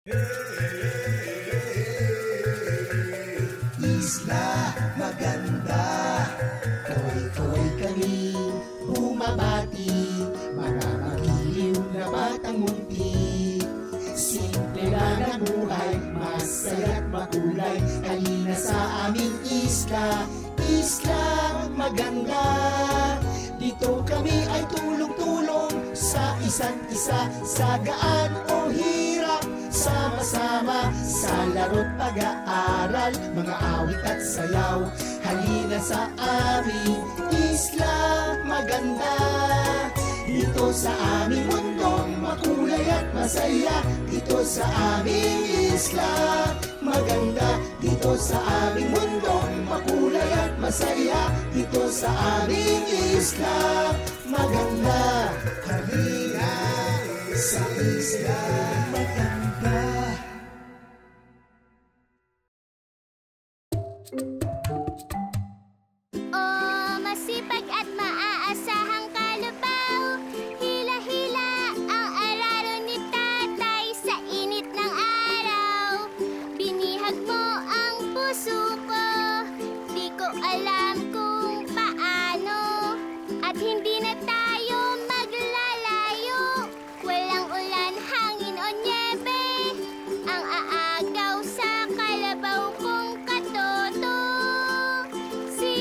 Isla maganda, koy-koy kami bumabati, mga magiliw na batang munti. Simple lang ang buhay, masaya't makulay, halina sa aming isla, isla maganda. Dito kami ay tulong-tulong sa isa't isa, sa gaan o hirap, sama-sama sa laro't pag-aaral, mga awit at sayaw. Halina sa aming isla maganda. Dito sa aming mundong makulay at masaya, dito sa aming isla maganda. Dito sa aming mundong makulay at masaya, dito sa aming isla maganda. Halina sa isla maganda. Oh, masipag at maaasahang kalabaw, hila-hila ang araro ni tatay sa init ng araw. Binihag mo ang puso ko, di ko alam kung paano, at hindi na tayo maglalayo. Walang ulan, hangin o nyebe, ang aagaw sa kalabaw kong katoto, si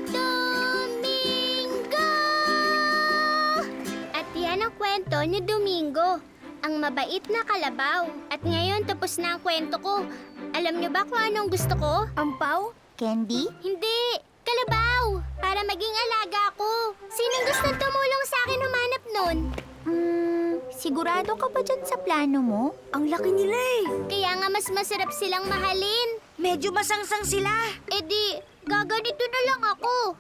Domingo. At yan ang kwento ni Domingo, ang mabait na kalabaw. At ngayon tapos na ang kwento ko. Alam niyo ba kung anong gusto ko? Ampaw? Candy? Hindi! Kalabaw! Para maging alaga ko. Sinong gustong tumulong sa akin humanap nun? Sigurado ka ba dyan sa plano mo? Ang laki nila eh. Kaya nga mas masarap silang mahalin. Medyo masangsang sila. E di, gaganito na lang ako.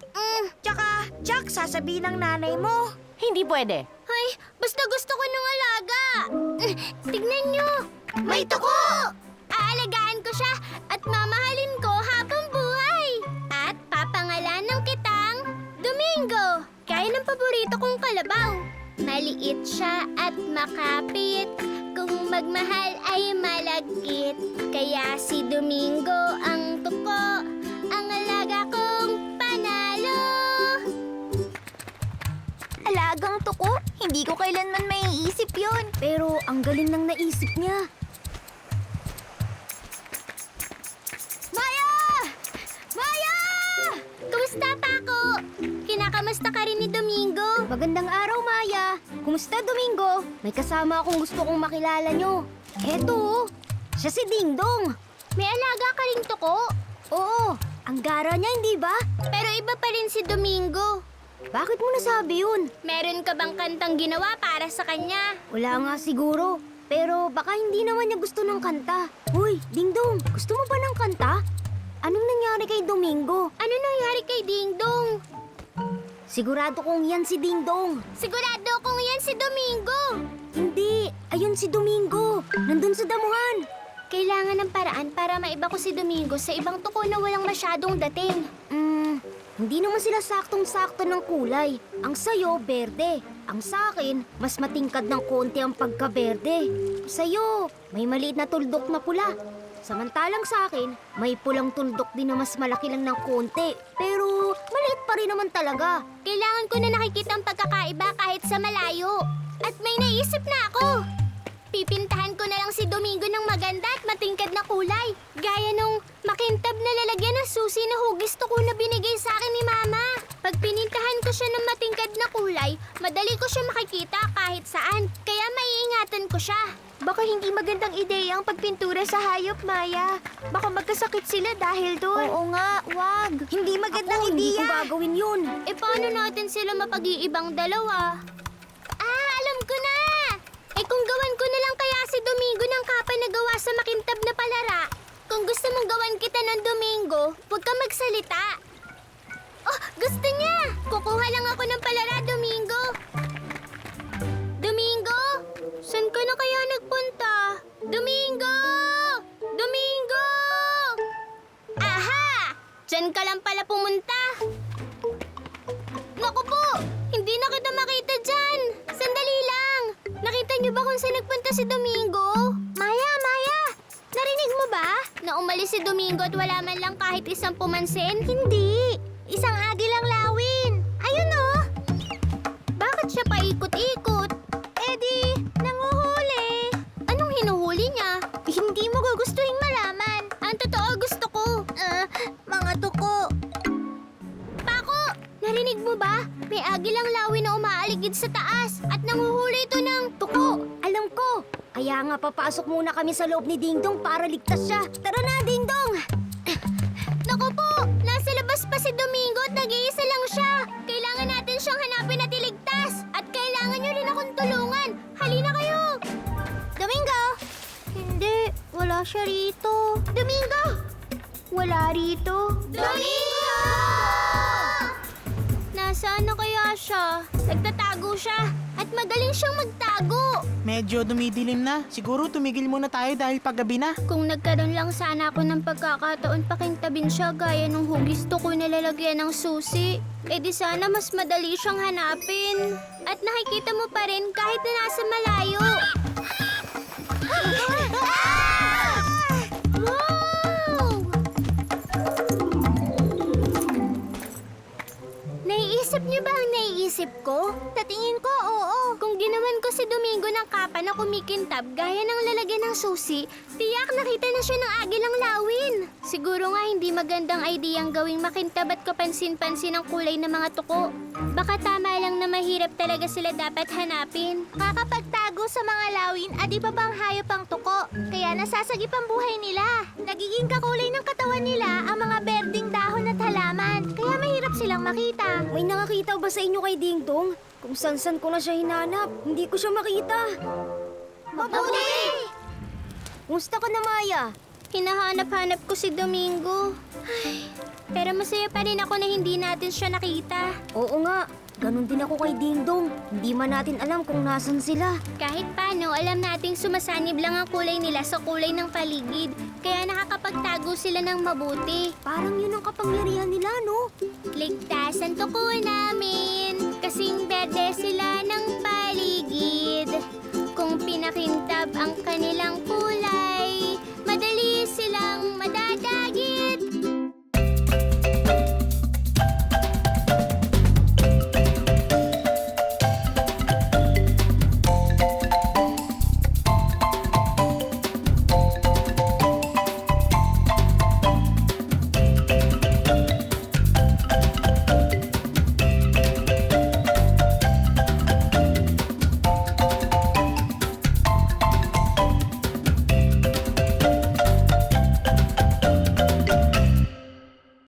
Tsaka, Jack, sasabihin ng nanay mo. Hindi pwede. Ay, basta gusto ko ng alaga. Tignan nyo. May tuko! Aalagaan ko siya at mamahalin ko habang buhay. At papangalanan kitang Domingo. Kaya ng paborito kong kalabaw. Maliit siya at makapit. Kung magmahal ay malagkit. Kaya si Domingo ang tuko. Ang alaga kong panalo. Alagang tuko? Hindi ko kailanman maiisip yon. Pero ang galing ng naisip niya. Maya! Maya! Kumusta, Paco? Kinakamusta ka rin ni Domingo? Magandang araw, Maya. Kumusta, Domingo? May kasama akong gusto kong makilala nyo. Eto, siya si Dingdong. May alaga ka rin tuko? Oo, ang gara niya, hindi ba? Pero iba pa rin si Domingo. Bakit mo nasabi yun? Meron ka bang kantang ginawa para sa kanya? Wala nga siguro. Pero baka hindi naman niya gusto ng kanta. Uy, Dingdong, gusto mo ba ng kanta? Anong nangyari kay Domingo? Ano nangyari kay Dingdong? Sigurado kong yan si Dingdong. Sigurado kung yan si Domingo. Hindi, ayun si Domingo. Nandun sa damuhan. Kailangan ng paraan para maiba ko si Domingo sa ibang tuko na walang masyadong dating. Hindi naman sila saktong-sakto ng kulay. Ang sayo, berde. Ang sakin, mas matingkad ng konti ang pagka-berde. Sayo, may maliit na tuldok na pula. Samantalang sa akin, may pulang tuldok din na mas malaki lang ng konti. Pero maliit pa rin naman talaga. Kailangan ko na nakikita ang pagkakaiba kahit sa malayo. At may naisip na ako. Pipintahan ko na lang si Domingo ng maganda at matingkad na kulay. Gaya nung makintab na lalagyan ng susi na hugis tuko na binigay sa akin ni Mama. Pag pinintahan ko siya ng matingkad na kulay, madali ko siya makikita kahit saan. Kaya maiingatan ko siya. Baka hindi magandang ideya ang pagpintura sa hayop, Maya. Baka magkasakit sila dahil doon. Oo nga, wag. Hindi magandang ideya. Hindi ko gagawin yun. E paano natin sila mapag-iibang dalawa? Alam ko na! Kung gawan ko na lang kaya si Domingo ng kapa na gawa sa makintab na palara. Kung gusto mong gawan kita ng Domingo, huwag ka magsalita. Oh, gusto niya! Kukuha lang ako ng palara, Domingo. Domingo? Saan ka na kaya nagpunta? Domingo! Domingo! Aha! Diyan ka lang pala pumunta. Naku po! Hindi na kita makita dyan. Sandali lang. Nakita niyo ba kung saan nagpunta si Domingo? Maya, na umalis si Domingo at wala man lang kahit isang pumansin? Hindi! Isang agilang lawin! Ayun oh! Bakit siya paikot-ikot? Eddie, nanguhuli! Anong hinuhuli niya? Hindi mo gugustuhin malaman. Ang totoo gusto ko. Mga tuko. Pako, narinig mo ba? May agilang lawin na umaaligid sa taas at nanguhuli ito ng tuko. Alam ko! Kaya nga papasok muna kami sa loob ni Dingdong para ligtas siya. Tara na, Dingdong! Naku po, nasa labas pa si Domingo at nag-iisa lang siya. Kailangan natin siyang hanapin at iligtas. At kailangan niyo rin akong tulungan. Halina kayo! Domingo! Hindi, wala siya rito. Domingo! Wala rito. Domingo! Nasaan na kaya siya? Nagtatago siya at magaling siyang magtago. Medyo dumidilim na. Siguro tumigil muna tayo dahil paggabi na. Kung nagkaroon lang sana ako ng pagkakataon pakintabin siya gaya nung hugis to ko nalalagyan ng susi, eh di sana mas madali siyang hanapin. At nakikita mo pa rin kahit na nasa malayo. Wow! Naiisip niyo ba ang naiisip ko? Sa tingin ko, oo. Kung ginawan ko si Domingo ng kapa na kumikintab gaya ng lalagyan ng susi, tiyak nakita na siya ng agilang lawin. Siguro nga hindi magandang idea ang gawing makintab at kapansin-pansin ang kulay ng mga tuko. Baka tama lang na mahirap talaga sila dapat hanapin. Kakapagtago sa mga lawin at iba pang hayop ang tuko. Kaya nasasagip ang buhay nila. Nagiging kakulay ng katawan nila ang mga berding dahon at halaman. Kaya mahirap silang makita. May nakakita ba sa inyo kay Dingdong? Kung san-san ko na siya hinanap, hindi ko siya makita. Mabuti! Musta ka na, Maya? Hinahanap-hanap ko si Domingo. Ay, pero masaya pa rin ako na hindi natin siya nakita. Oo nga, ganun din ako kay Dingdong. Hindi man natin alam kung nasan sila. Kahit paano, alam nating sumasanib lang ang kulay nila sa kulay ng paligid. Kaya nakakapagtago sila ng mabuti. Parang yun ang kapangyarihan nila, no? Ligtas ang tuko namin, kasing berde sila ng paligid. Kung pinakintab ang kanilang kulay,